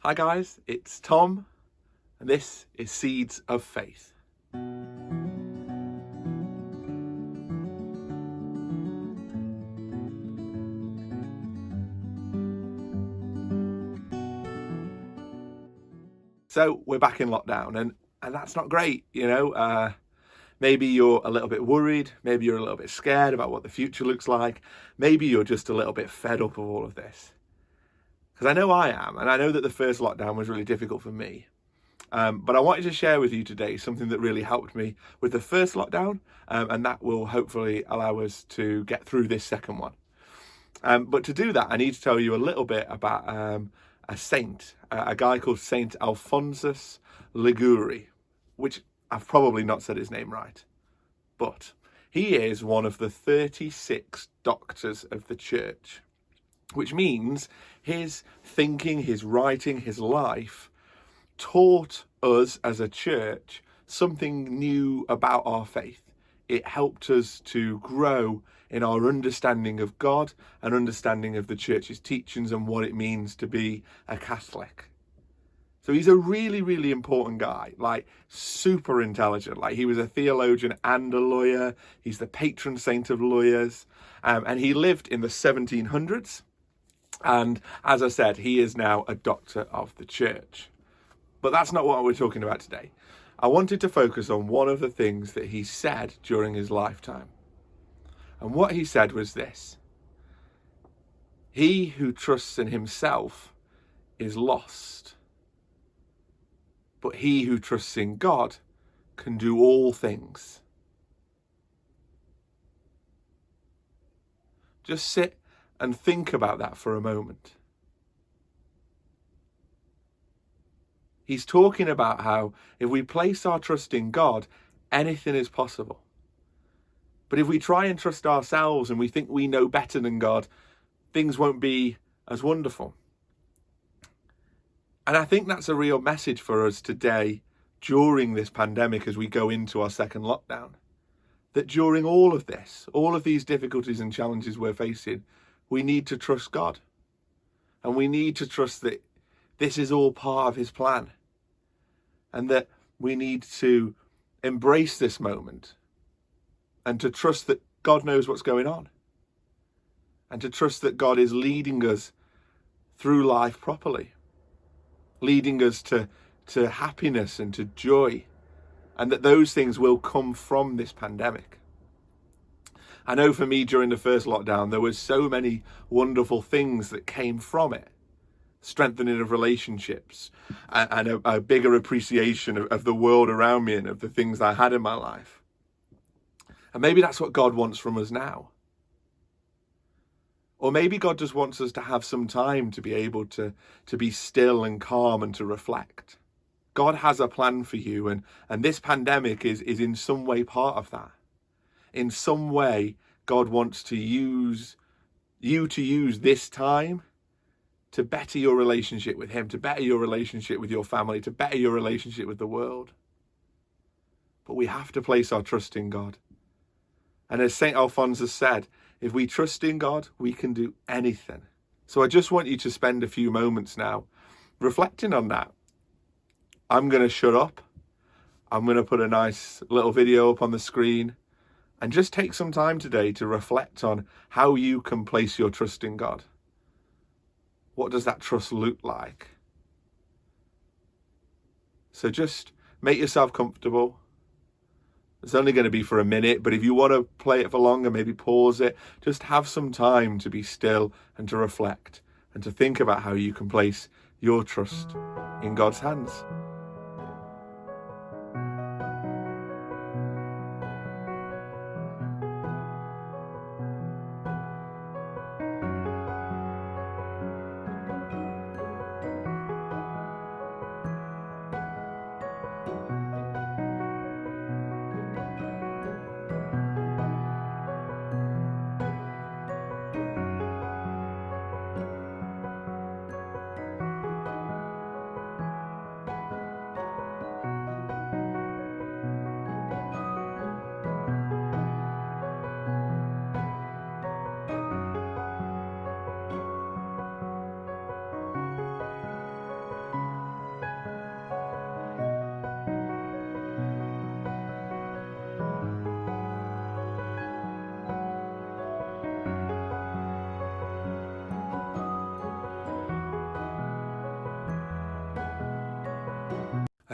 Hi guys, it's Tom, and this is Seeds of Faith. So we're back in lockdown, and that's not great, Maybe you're a little bit worried, maybe you're a little bit scared about what the future looks like, maybe you're just a little bit fed up of all of this. Because I know I am, and I know that the first lockdown was really difficult for me. But I wanted to share with you today something that really helped me with the first lockdown, and that will hopefully allow us to get through this second one. But to do that, I need to tell you a little bit about a saint, a guy called Saint Alphonsus Liguori, which I've probably not said his name right, but he is one of the 36 doctors of the church, which means his thinking, his writing, his life taught us as a church something new about our faith. It helped us to grow in our understanding of God and understanding of the church's teachings and what it means to be a Catholic. So he's a really, really important guy, like super intelligent. Like he was a theologian and a lawyer. He's the patron saint of lawyers. And he lived in the 1700s. And as I said, he is now a doctor of the church. But that's not what we're talking about today. I wanted to focus on one of the things that he said during his lifetime. And what he said was this: he who trusts in himself is lost, but he who trusts in God can do all things. Just sit and think about that for a moment. He's talking about how if we place our trust in God, anything is possible. But if we try and trust ourselves and we think we know better than God, things won't be as wonderful. And I think that's a real message for us today during this pandemic as we go into our second lockdown. That during all of this, all of these difficulties and challenges we're facing, we need to trust God. And we need to trust that this is all part of his plan. And that we need to embrace this moment and to trust that God knows what's going on. And to trust that God is leading us through life properly. Leading us to happiness and to joy. And that those things will come from this pandemic. I know for me during the first lockdown, there was so many wonderful things that came from it. Strengthening of relationships and a bigger appreciation of the world around me and of the things I had in my life. And maybe that's what God wants from us now. Or maybe God just wants us to have some time to be able to be still and calm and to reflect. God has a plan for you, and this pandemic is in some way part of that. In some way, God wants to use you to use this time to better your relationship with him, to better your relationship with your family, to better your relationship with the world. But we have to place our trust in God. And as St. Alphonsus said, if we trust in God, we can do anything. So I just want you to spend a few moments now reflecting on that. I'm going to shut up. I'm going to put a nice little video up on the screen and just take some time today to reflect on how you can place your trust in God. What does that trust look like? So just make yourself comfortable. It's only going to be for a minute, but if you want to play it for longer, maybe pause it. Just have some time to be still and to reflect and to think about how you can place your trust in God's hands.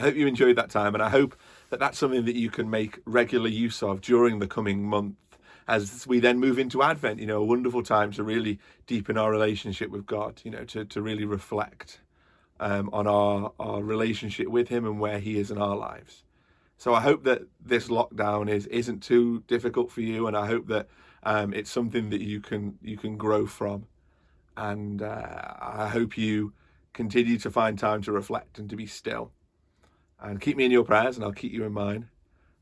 hope you enjoyed that time, and I hope that that's something that you can make regular use of during the coming month as we then move into Advent, a wonderful time to really deepen our relationship with God, to really reflect on our relationship with him and where he is in our lives. So I hope that this lockdown isn't too difficult for you, and I hope that it's something that you can grow from. And I hope you continue to find time to reflect and to be still. And keep me in your prayers, and I'll keep you in mine.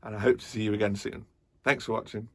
And I hope to see you again soon. Thanks for watching.